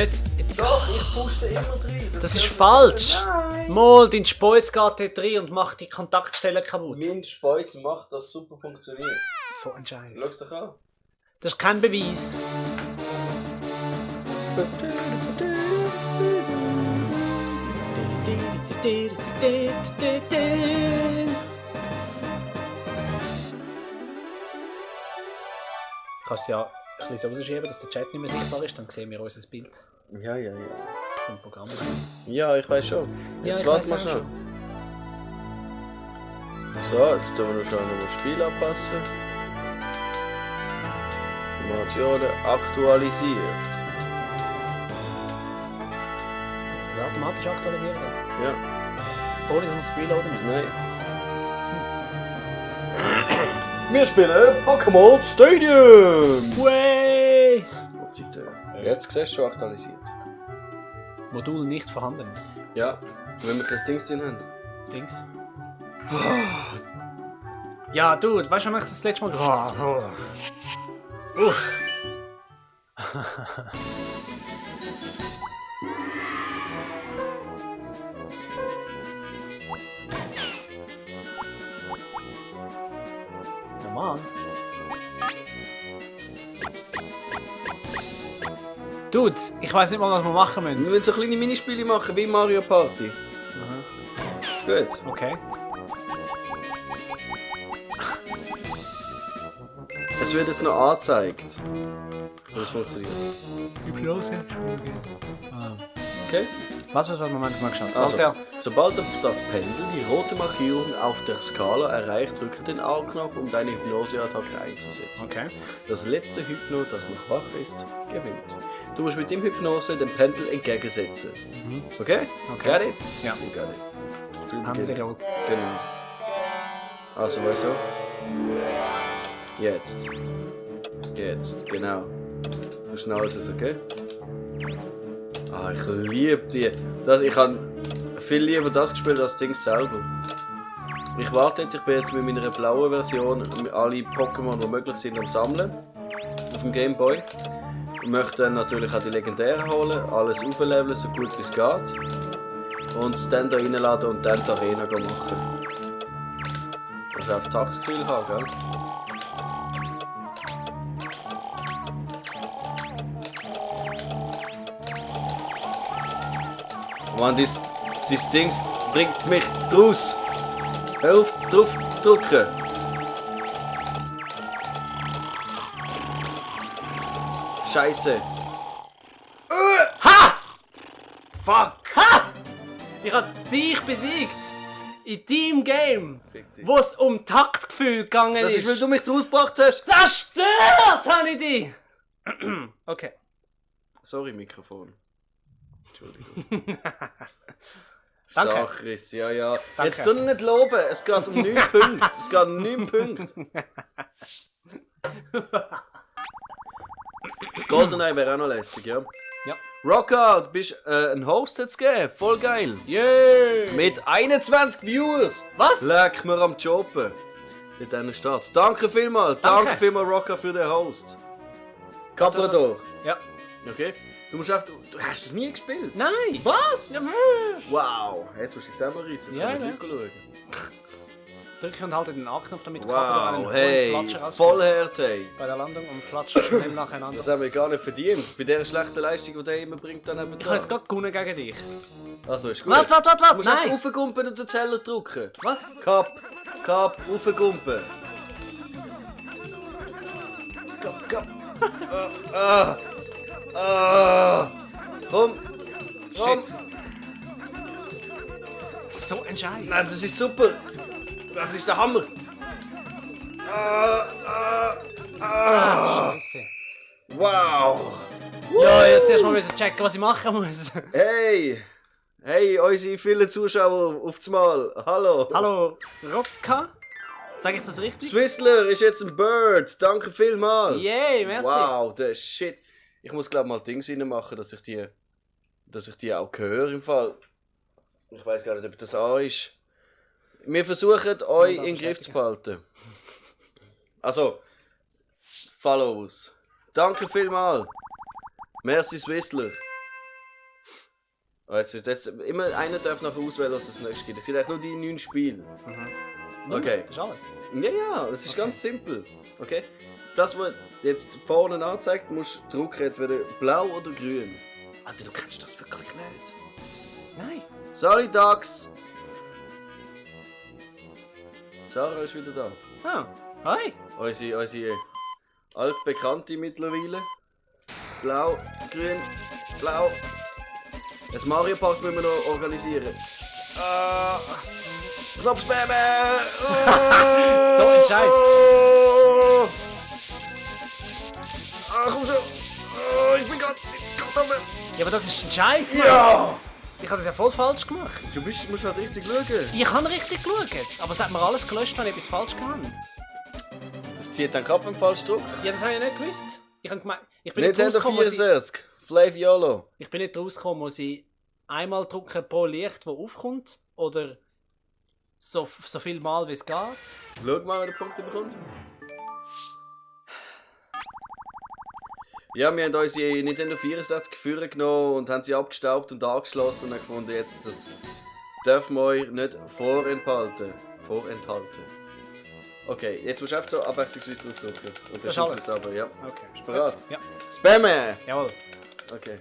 nicht. Doch, ich puste immer rein. Das ist falsch. Nein. Mal, dein Speuz geht dort rein und macht die Kontaktstelle kaputt. Mein Speuz macht, dass super funktioniert. So ein Scheiß. Schau's doch an. Das ist kein Beweis. Kannst du ja ein bisschen so rausschieben, dass der Chat nicht mehr sichtbar ist, dann sehen wir unser Bild Ja. vom Programm. Ja, ich weiß schon. Ja, Jetzt ich warte weiss mal auch schnell. So, jetzt tun wir noch schnell das Spiel anpassen. Informationen aktualisiert. Ist das automatisch aktualisiert? Ja. Ohne dass man es reloaden muss? Nein. Wir spielen Pokémon Stadium! Way! Jetzt siehst du schon aktualisiert. Modul nicht vorhanden. Ja, wenn wir kein Dings drin haben. Dings. Ja, du, weißt du, wann ich das letzte Mal. Uff. Ja, Mann. Dude, ich weiß nicht mal, was wir machen müssen. Wir müssen so kleine Minispiele machen wie Mario Party. Gut. Okay. Es wird jetzt noch angezeigt. Wie es funktioniert. Hypnose. Okay? Was wir manchmal geschaut Also, haben. sobald das Pendel die rote Markierung auf der Skala erreicht, drücke den A-Knopf, um deine Hypnoseattacke einzusetzen. Okay. Das letzte Hypno, das noch wach ist, gewinnt. Du musst mit dem Hypnose dem Pendel entgegensetzen. Okay? Okay. Got it? Ja. You got it. Zu Haben sie Beginn. auch. Genau. Also, weißt du? Jetzt, genau. Du schnallst es, okay? Ah, ich liebe die. Ich habe viel lieber das gespielt als das Ding selber. Ich warte jetzt, ich bin jetzt mit meiner blauen Version alle Pokémon, die möglich sind, am Sammeln. Auf dem Game Boy. Ich möchte dann natürlich auch die Legendären holen, alles aufleveln, so gut wie es geht. Und es dann da reinladen und dann die Arena machen. Du musst auch Taktgefühl haben, gell? Mann, dieses Ding bringt mich draus. Hör auf, drauf drücken. Scheiße. Ha! Fuck! Ha! Ich hab dich besiegt! In deinem Game, Fick dich. wo es um Taktgefühl gegangen Das ist. ist, weil du mich rausgebracht hast. Zerstört habe ich dich! Okay. Sorry, Mikrofon. Entschuldigung. Danke. Stark, Chris, ja. Danke. Jetzt tu ihn nicht loben, es geht um 9 Punkte. Es geht um 9 Punkte. GoldenEye wäre auch noch lässig, ja? Ja. Rocker, du bist ein Host jetzt gegeben, voll geil. Yeah! Mit 21 Viewers. Was? Leck mir am Joben. Mit diesen Starts. Danke vielmals. Danke vielmals, Rocker, für den Host. Caprador. Ja. Okay. Du musst einfach... Du hast es nie gespielt. Nein! Was? Ja, Wow. Jetzt musst du zusammenreißen. Jetzt Ja, können wir ja. schauen. Drücke und halte den A-Knopf, damit Wow, hey. Vollhart, hey. bei der Landung und flatschen schnell nacheinander. Das haben wir gar nicht verdient. Bei dieser schlechten Leistung, die der immer bringt, dann eben Ich habe jetzt gerade gewonnen gegen dich. Also, ist gut. Warte! Du musst Nein! einfach raufgumpen und den Zeller drücken. Was? Cup, raufgumpen. Cup. Komm. Shit. So ein Scheiß. Nein, das ist super. Das ist der Hammer. Scheiße. Wow. Ja, jetzt erst mal müssen checken, was ich machen muss. Hey, unsere vielen Zuschauer aufs Mal. Hallo. Hallo, Rocka? Sag ich das richtig? Swissler ist jetzt ein Bird. Danke vielmals. Yay, merci. Wow, der Shit. Ich muss glaube mal Dings reinmachen, dass ich die auch höre im Fall. Ich weiß gar nicht, ob das an ist. Wir versuchen euch in den Griff zu behalten. Also, Follows. Danke vielmals. Merci Swissler. Oh, jetzt immer einer darf nachher auswählen, was es nächstes gibt. Es gibt eigentlich nur die 9 Spiele. Okay. Das ist alles. Ja, es ist ganz simpel. Okay? Das, was jetzt vorne anzeigt, musst du drucken, entweder blau oder grün. Alter, du kennst das wirklich nicht. Nein. Sorry, Dogs. Sarah ist wieder da. Ah, hi. Unsere altbekannte mittlerweile. Blau, grün, blau. Das Mario Park müssen wir noch organisieren. Knopfspammen! So ein Scheiß. Komm schon! Ich bin gerade oben! Ja, aber das ist ein Scheiß, Mann. Ja! Ich habe das ja voll falsch gemacht. Du musst halt richtig schauen. Ich habe richtig geschaut, aber es hat mir alles gelöscht, wenn ich etwas falsch gemacht habe. Das zieht dann ab, wenn du falsch drückst. Ja, das habe ich nicht gewusst. Ich habe gemeint, ich bin nicht Nintendo rausgekommen, wo 64, Flaviolo. ich bin nicht rausgekommen, muss ich einmal drücken pro Licht, das aufkommt, oder so viel Mal, wie es geht. Schau mal, wer den Punkte bekommt. Ja, wir haben unsere Nintendo 64 Führer genommen und haben sie abgestaubt und angeschlossen und haben gefunden, jetzt das dürfen wir euch nicht vorenthalten. Okay, jetzt musst du einfach so abwechslungsweise draufdrücken. Und Das ist dann alles. es aber, ja. Okay, Bist du bereit? Ja. Spammen! Jawohl. Okay.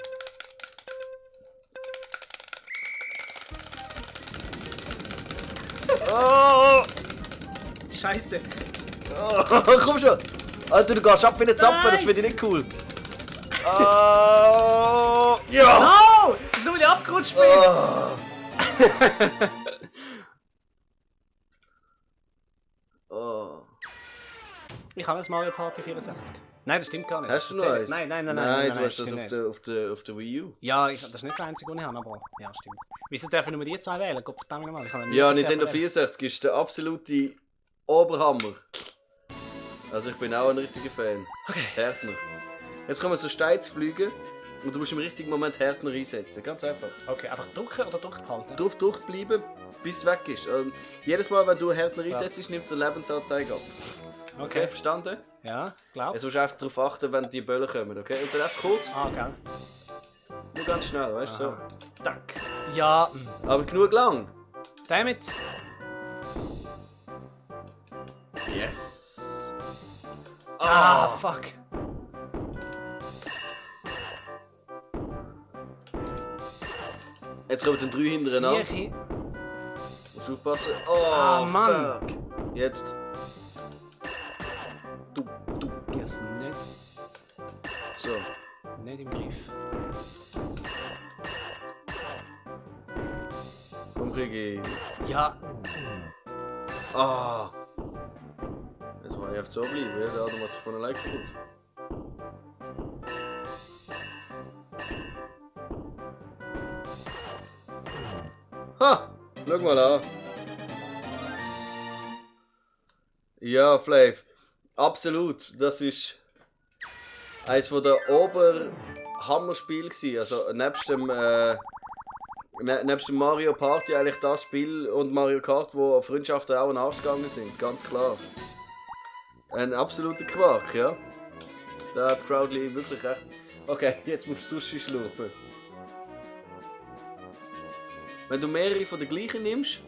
Oh! Scheiße. Oh, komm schon! Alter, du gehst ab wie ein Zapfen, Nein. das finde ich nicht cool. Ja! No! Das ist nur, weil ich abgerutscht bin. Oh. Ich habe ein Mario Party 64. Nein, das stimmt gar nicht. Hast du noch Erzähl eins? ich. Nein, du hast das stimmt auf der Wii U. Ja, das ist nicht das einzige, was ich habe, aber ja, stimmt. Wieso dürfen nur die zwei wählen? Gott verdammt nochmal. Ich habe noch nie Ja, das Nintendo dürfen wählen. 64 ist der absolute Oberhammer. Also ich bin auch ein richtiger Fan. Okay. Härtner. Jetzt kommen wir zu Stein zu fliegen und du musst im richtigen Moment Härtner einsetzen. Ganz einfach. Okay, einfach drücken oder durchhalten? Drauf durchbleiben, bis es weg ist. Jedes Mal, wenn du Härtner einsetzt, nimmt es eine Lebensanzeige ab. Okay, verstanden? Ja, glaub. Jetzt musst du einfach darauf achten, wenn die Bälle kommen, okay? Und dann einfach kurz, Ah, gell. nur ganz schnell, weißt du? So. Aha. Tack. Ja, Aber genug lang. damit. Yes. Ah, fuck. Jetzt kommt ein 3 hintereinander. Sieh. Musst aufpassen. Oh, Ah, Mann. fuck. Jetzt. Yes, nicht, So. nicht im Griff. Komm, kriege ich. Ja, Ah. Jetzt muss ich einfach so bleiben, ja? Der Adam hat sich von allein geholt. Ha! Schau mal an. Ja, Flav. Absolut. Das ist eines der Oberhammerspiele gewesen. Also nebst dem Mario Party eigentlich das Spiel und Mario Kart, wo Freundschaften auch in den Arsch gegangen sind. Ganz klar. Ein absoluter Quark, ja. Da hat Crowdly wirklich recht. Okay, jetzt musst du Sushi schlurfen. Wenn du mehrere von den gleichen nimmst,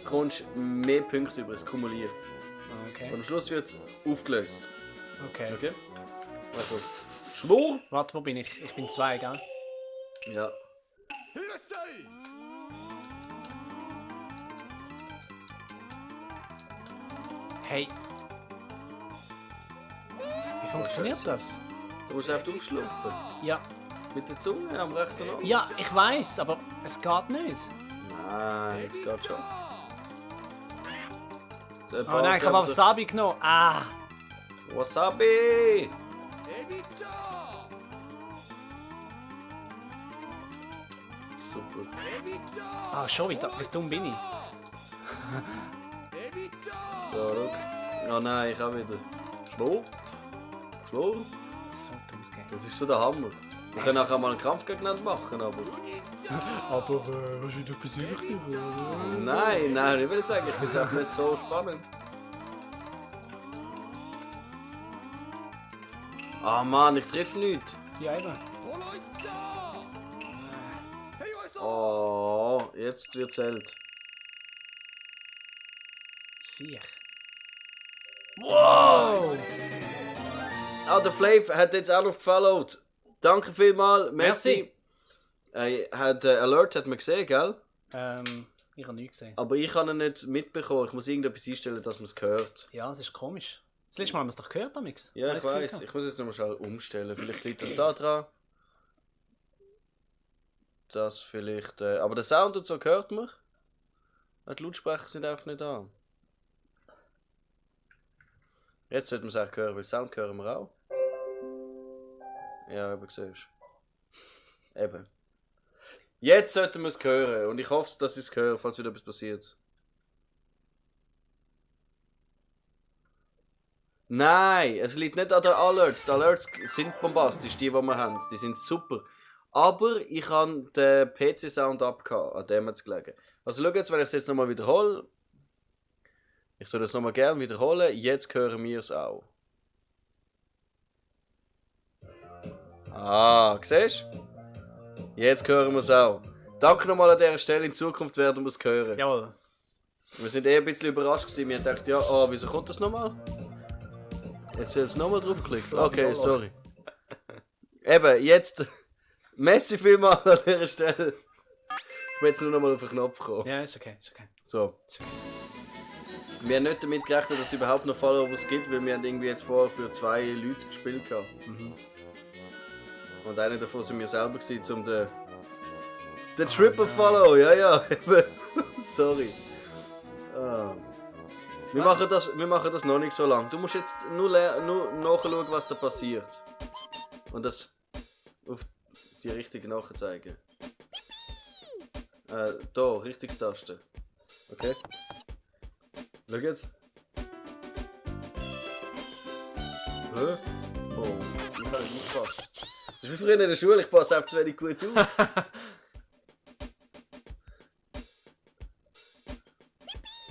kommst du mehr Punkte über, es kumuliert. okay. Und am Schluss wird aufgelöst. Okay. Okay? Also, Schlur! Warte, wo bin ich? Ich bin 2, gell? Ja. Hey. Wie funktioniert das? Du musst einfach aufschlupfen. Ja. Mit der Zunge am rechten Ohr. Ja, ich weiß, aber es geht nicht. Nein, es geht schon. Oh nein, ich habe Wasabi genommen. Ah! Wasabi! Super. Ah, schon wieder. Wie dumm bin ich? So, schau. Oh nein, ich auch wieder. Schlur? Schlur? So dummes Game. Das ist so der Hammer. Wir können nachher mal einen Kampf gegeneinander machen, aber... Aber, was ist das persönlich? Nein, ich will sagen, ich finde es einfach nicht so spannend. Ah Mann, ich treffe nichts. Ja, eben. Oh, jetzt wird's hell. Sicher. Wow! Ah, der Flav hat jetzt auch noch gefollowt. Danke vielmals, merci. Alert hat man gesehen, gell? Ich habe nichts gesehen. Aber ich habe ihn nicht mitbekommen. Ich muss irgendetwas einstellen, dass man es hört. Ja, es ist komisch. Das letzte Mal haben wir es doch gehört, Amix. Ja, ich weiß. Ich muss jetzt nochmal schnell umstellen. Vielleicht liegt das da dran. Das vielleicht. Aber der Sound und so hört man. Die Lautsprecher sind einfach nicht da. Jetzt sollten wir es auch hören, weil Sound hören wir auch. Ja, eben siehst du. Eben. Jetzt sollten wir es hören und ich hoffe, dass ich es höre, falls wieder etwas passiert. Nein, es liegt nicht an den Alerts. Die Alerts sind bombastisch, die wir haben. Die sind super. Aber ich habe den PC-Sound abgehauen, an dem hat es gelegen. Also schau jetzt, wenn ich es jetzt nochmal wiederhole. Ich tue das nochmal gerne wiederholen. Jetzt hören wir es auch. Ah, siehst du? Jetzt hören wir es auch. Danke nochmal an dieser Stelle. In Zukunft werden wir es hören. Jawohl. Wir sind ein bisschen überrascht gewesen. Wir haben gedacht, ja, oh, wieso kommt das nochmal? Jetzt hat es nochmal draufgeklickt. Okay, sorry. Eben, jetzt. Messi vielmal an dieser Stelle. Ich bin jetzt nur nochmal auf den Knopf gekommen. Ja, ist okay, ist okay. So. Wir haben nicht damit gerechnet, dass es überhaupt noch Followers gibt, weil wir haben irgendwie jetzt vorher für 2 Leute gespielt haben. Mhm. Und einer davon sind wir selber gewesen, um den Triple Follow, ja, sorry. Wir machen das noch nicht so lange. Du musst jetzt nur nachschauen, was da passiert. Und das auf die richtige nachzeigen. Da, Richtungstaste. Okay. Schau jetzt. Hä? Oh, ich habe nicht gepasst. Das ist wie früher in der Schule, ich passe einfach zu wenig gut auf.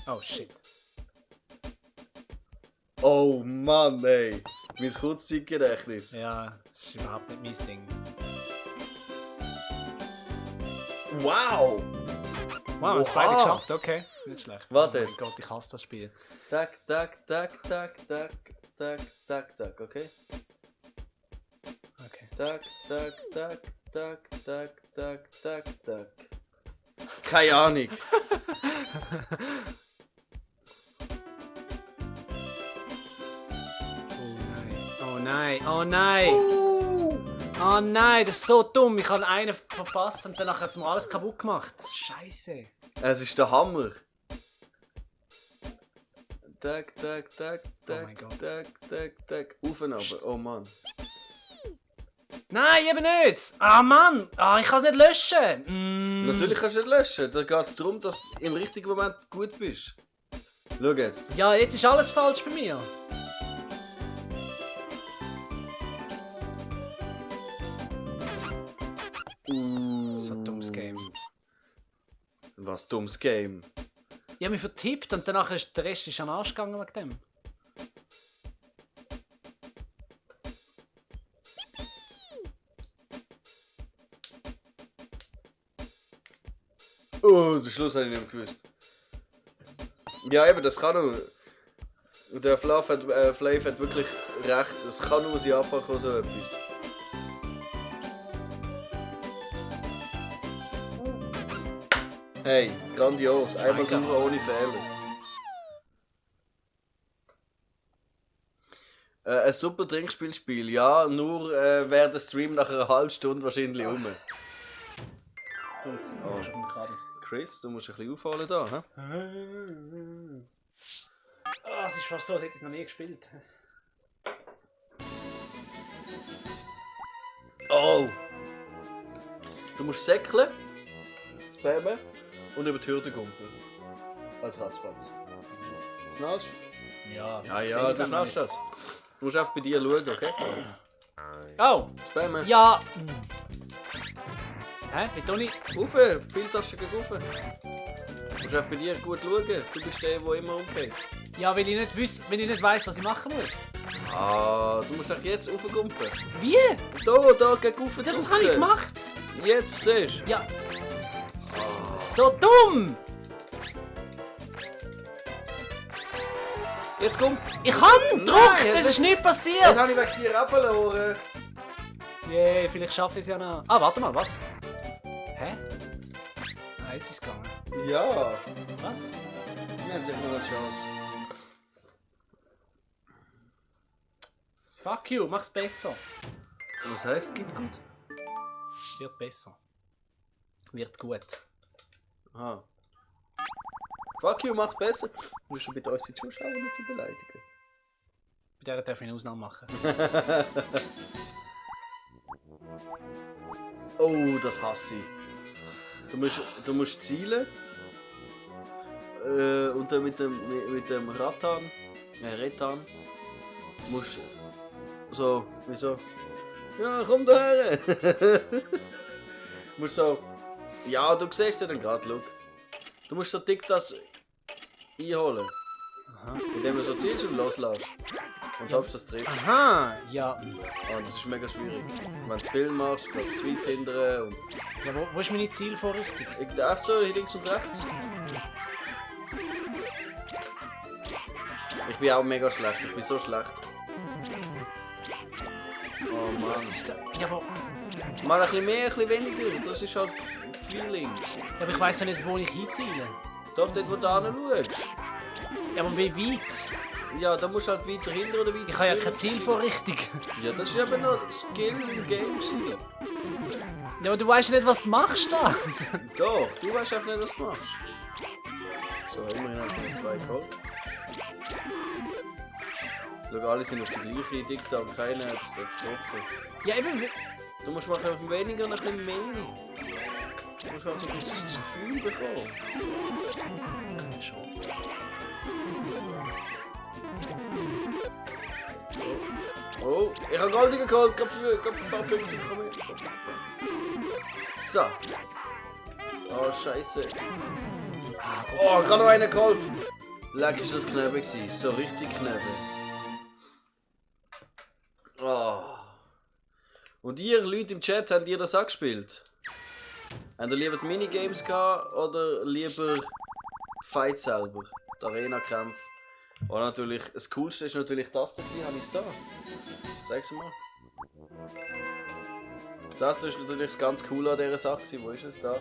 Oh shit. Oh Mann, ey. Mein Kurzzeitgedächtnis. Ja, das ist überhaupt nicht mein Ding. Wow! Wow, wir haben es beide geschafft, okay. Nicht schlecht. Warte Oh jetzt. mein Gott, ich hasse das Spiel. Tak, tak, tak, tak, tak, tak, tak, tak, okay? Okay. Tak, tak, tak, tak, tak, tak, tak, tak. Keine Ahnung. Oh nein, oh nein! Oh nein, das ist so dumm. Ich habe einen verpasst und danach hat es mir alles kaputt gemacht. Scheiße. Es ist der Hammer. Tak, tak, tak, tak, mein Gott. tak, tak, tak. Auf und runter. Oh Mann. Nein, eben nicht! Ah Mann! Ah, ich kann es nicht löschen! Natürlich kannst du nicht löschen. Da geht es darum, dass du im richtigen Moment gut bist. Schau jetzt. Ja, jetzt ist alles falsch bei mir. So ein dummes Game. Was dummes Game. Ich habe mich vertippt und danach ist der Rest an den Arsch gegangen wegen dem. Oh, den Schluss habe ich nicht mehr gewusst. Ja, eben, das kann nur. Der Flav hat wirklich recht. Es kann nur aus Japan kommen, so etwas. Hey, grandios. Einmal Mega. durch ohne Fehler. Ein super Trinkspielspiel, ja, nur wäre der Stream nach einer halben Stunde wahrscheinlich rum. Oh. Chris, du musst ein bisschen aufholen da, hä? Oh, es ist fast so, als hätte ich es noch nie gespielt. Oh! Du musst säckeln, spammen und über die Hürde kumpeln. Als Ratzfatz. Schnallst du? Ja, Ja, du schnallst das. Du musst einfach bei dir schauen, okay? Oh! Spammen. Ja! Hä? Wie tue ich? Rauf, Pfeiltasten gehen rauf. Du musst einfach bei dir gut schauen. Du bist der immer umgeht. Ja, weil ich nicht weiss, was ich machen muss. Ah, du musst doch jetzt raufkumpeln. Wie? Da, gegen rauf Das drücken. habe ich gemacht! Jetzt, siehst du? Ja. So dumm! Jetzt komm! Ich hab gedrückt! Nein, Das ist nicht Jetzt passiert! habe ich wegen dir auch verloren. Yay, vielleicht schaffe ich es ja noch. Ah, warte mal, was? Hä? Ah, jetzt ist es gegangen. Ja. Was? Wir haben sicher noch eine Chance. Fuck you, mach's besser. Was heisst, geht gut? Wird besser. Wird gut. Aha. Fuck you, mach's besser. Du musst schon bitte unsere Zuschauer nicht so beleidigen. Bei der darf ich eine Ausnahme machen. Oh, das hasse ich. Du musst zielen. Und dann mit dem Rattan musst so, wieso? Ja, komm daher! Musst so. Ja, du siehst ja dann gerade, schau. Du musst so dick das einholen. Aha. Indem du so zielst und loslässt. Und hoffst, dass du triffst. Aha, ja. Ah, das ist mega schwierig. Wenn du viel machst, kannst du zu weit hindern. Und Ja, wo ist meine Zielvorrichtung? ich darf so hier links und rechts. Ich bin auch mega schlecht. Ich bin so schlecht. Oh Mann. Was ist da? Ja, Mal ein bisschen mehr, ein bisschen weniger. Das ist halt Feeling. aber ich weiss ja nicht, wo ich hinziele. Doch, dort wo du hinschaust. Ja, aber wie weit? Ja, da musst du halt weiter hinter oder weiter. Ich habe ja vorne. keine Zielvorrichtung. Ja, das ist eben noch Skill im Game gewesen. Ja, aber du weißt nicht, was du machst da. Doch, du weißt einfach nicht, was du machst. So, immerhin haben wir noch 2 geholt. Schau, alle sind auf die gleiche Dikte, aber keiner hat es getroffen. Ja, eben. Du musst mal ein weniger und ein bisschen mehr. Du musst halt so ein bisschen das Gefühl bekommen. Schon. So. Oh, ich habe Goldigen geholt. Gab ein paar Punkte. Komm her. So. Oh, Scheiße. Oh, gerade noch einen geholt. Leck, ist das Knebel gewesen. So richtig Knebel. Oh. Und ihr Leute im Chat, habt ihr das auch gespielt? Habt ihr lieber die Minigames gehabt oder lieber Fight selber? Die Arena-Kämpfe. Und natürlich, das Coolste ist natürlich das da gewesen, habe ich es da. Sag's mal. Das ist natürlich das ganz Coole an dieser Sache. Wo ist es da?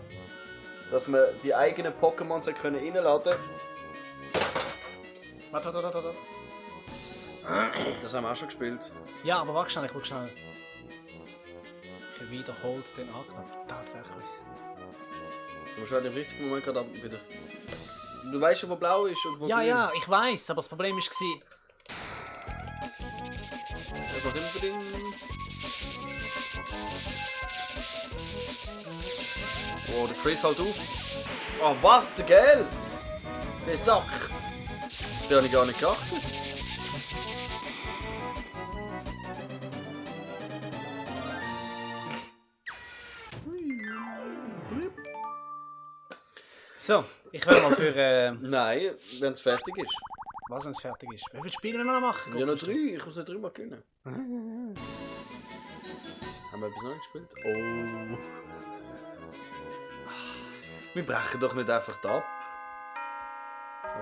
Dass man die eigenen Pokémons können reinladen. Warte. Das haben wir auch schon gespielt. Ja, aber warte schnell, ich will schnell. Ich wiederholt den A-Knopf. Tatsächlich. Du musst halt im richtigen Moment gerade wieder. Du weißt schon, wo blau ist und wo Ja, grün. ja, ich weiß, aber das Problem war. Das macht immer Ding. Oh, der Chris halt auf. Oh, was? Der Gel? Der Sack. Den habe ich gar nicht geachtet. So, ich will mal für. Nein, wenn es fertig ist. Was, wenn es fertig ist? Wie viele Spiele wollen wir noch machen? Ja, noch 3. Ich muss nicht 3 Mal gewinnen. Haben wir etwas Neues gespielt? Oh. Wir brechen doch nicht einfach ab.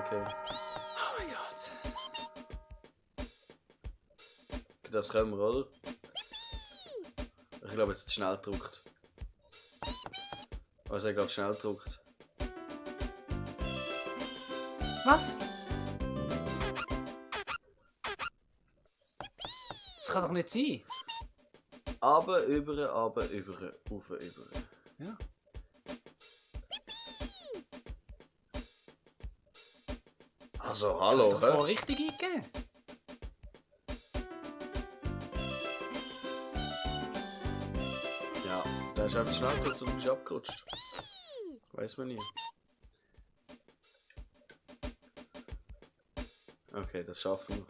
Okay. Oh mein Gott. Das können wir, oder? Ich glaube, jetzt schnell gedruckt. Also, ich glaube, schnell gedruckt. Was? Das kann doch nicht sein. Aber, über, auf, über. Ja. Also, Hast hallo, du doch voll richtig eingegeben. Ja, da ist einfach schnell gedruckt und du bist abgerutscht. Weiß man nie. Okay, das schaffen wir.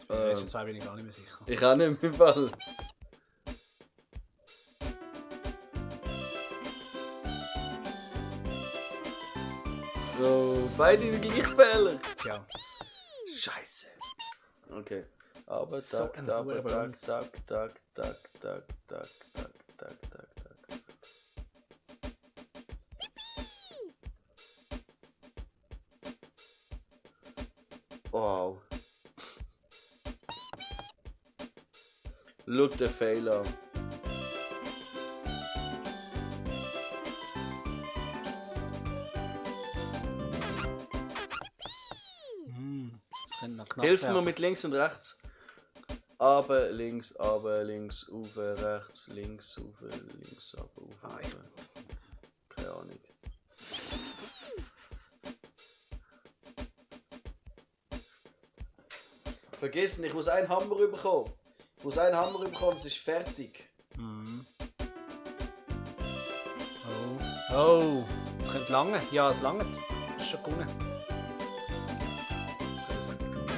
Bei den letzten 2 bin ich gar nicht mehr sicher. Ich auch nicht im Fall. So, beide die gleichen Fehler. Tja. Scheiße. Okay. Aber So tak, ein tak, hoher tak, Balance. tak, tak, tak, tak, tak, tak, tak, tak, tak. Wow. Look the Fehler. Das könnte noch knapp Hilf mir werden. mit links und rechts. Aber, links, auf, rechts, links, auf, auf. Keine Ahnung. Vergiss nicht, ich muss einen Hammer bekommen. Ich muss einen Hammer bekommen, es ist fertig. Mhm. Oh. Oh. Das könnte lange. Ja, es langt. Das ist schon gewonnen.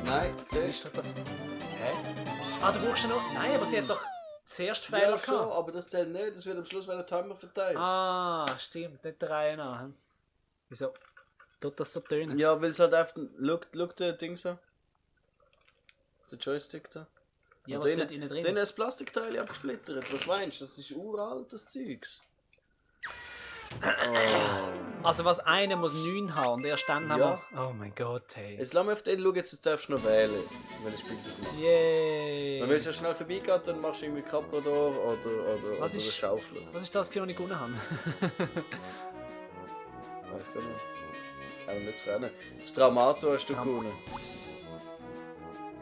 Nein, siehst Ist doch das. Hä? Ah, du brauchst ja noch. Nein, aber sie hat doch zuerst du? Fehler Ja, schon, gehabt. aber das zählt nicht. Das wird am Schluss, wenn der Timer verteilt. Ah, stimmt. Nicht der Reihe nach. Hm? Wieso tut das so tönen? Ja, weil es halt einfach... Look der Ding so. Der Joystick da. Ja, Und was drin- tut innen drin? Dann ist das Plastikteil abgesplittert. Was meinst du? Das ist uraltes Zeugs. Oh. Also was einer muss 9 haben und erst dann haben Ja. wir... Oh mein Gott, hey. Jetzt lass mich auf den schauen, jetzt darfst du noch wählen. Welches Spiel das macht. Yay. Wenn du so schnell vorbeigeht, dann machst du irgendwie Carpador oder Was eine ist- Schaufel. Was ist das, was ich gewonnen habe? Weiß gar nicht. Aber nicht zu rennen. Das Traumato hast du gewonnen.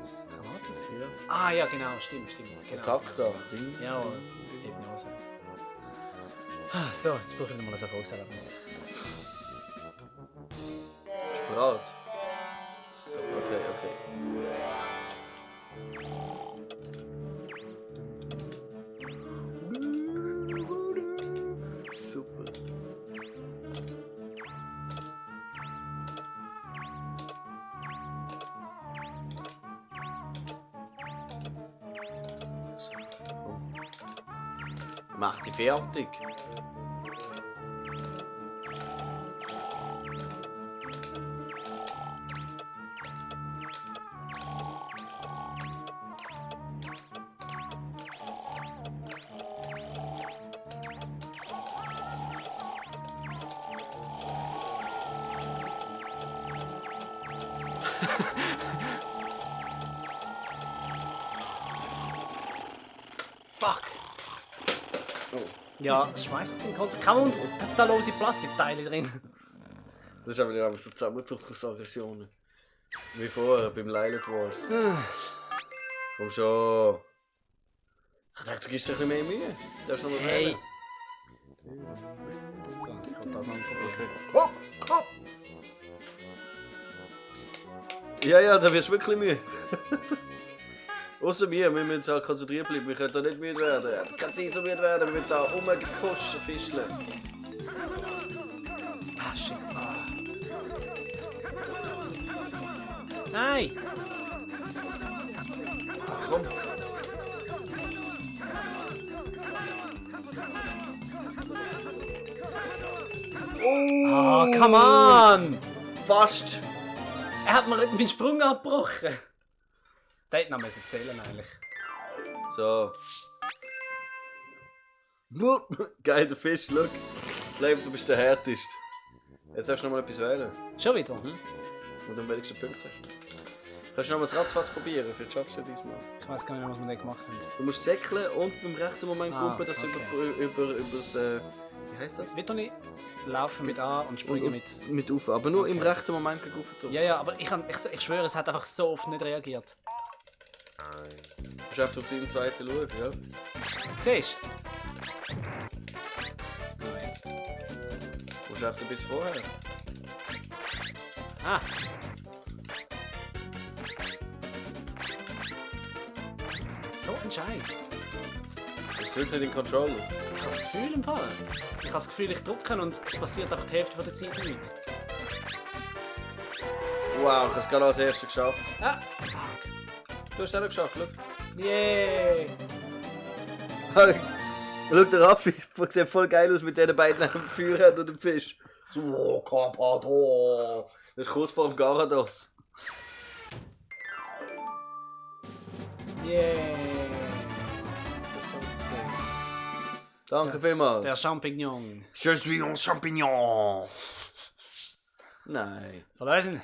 Ist das dramatisch? Ja. Ah ja, genau, stimmt. Genau. Takt da. Ja, Hypnose. Ah, so, jetzt brauche ich nochmal ein Erfolgserlebnis. Bist du bereit? So. Okay. Super. Mach dich fertig. Fuck! Oh. Ja, schmeiß ich den Konto. Kann man da lose Plastikteile drin. Das ist aber nicht so Zusammenzuchtungsaggressionen. Wie vorher beim Lilith Wars. Komm schon. Ich dachte, du gibst dir ein bisschen mehr Mühe. Du darfst noch mal Hey. wählen. So, ich kann das noch probieren. Komm! Ja, da wirst du wirklich müde. Außer wir müssen halt konzentriert bleiben. Wir können da nicht müde werden. Kann Zeit so müde werden, wir müssen da rumgefuscht fischeln. Ah, shit. Ah. Nein! Ach, komm. Ah, come on! Fast! Er hat mir meinen Sprung abgebrochen. Der hätte noch müssen zählen eigentlich. So. Geil, der Fisch, schau. Leib, du bist der härteste. Jetzt darfst du noch mal etwas wählen. Schon wieder? Und am wenigsten Punkte hast. Kannst du noch mal das Ratzfatz probieren? Vielleicht schaffst du ja diesmal. Ich weiß gar nicht mehr, was wir da gemacht haben. Du musst säckeln und beim rechten Moment Ah, kumpen, dass du okay. übers... wie heisst das? Wird doch nicht laufen mit A und springen mit... Mit auf, aber nur im rechten Moment gegen rauf. Ja, aber ich schwöre, es hat einfach so oft nicht reagiert. Du musst einfach auf deinen zweiten schauen, ja. Siehst du? Ah, jetzt. Du musst einfach ein bisschen vorher. Ah! So ein Scheiß. Das ist wirklich den Controller. Ich habe das Gefühl im Fall. Ich habe das Gefühl, ich drücke und es passiert einfach die Hälfte der Zeit nicht. Wow, ich habe es gerade als Erster geschafft. Ah! Du hast es auch noch geschafft, schau. Yay! Schau, der Raffi sieht voll geil aus mit den beiden am Feuer und dem Fisch. So, Carpador. Das ist kurz vor dem Garados. Yeah. Das ist doch Der, Danke vielmals. der Champignon. Je suis un champignon. Nein. Verlesen.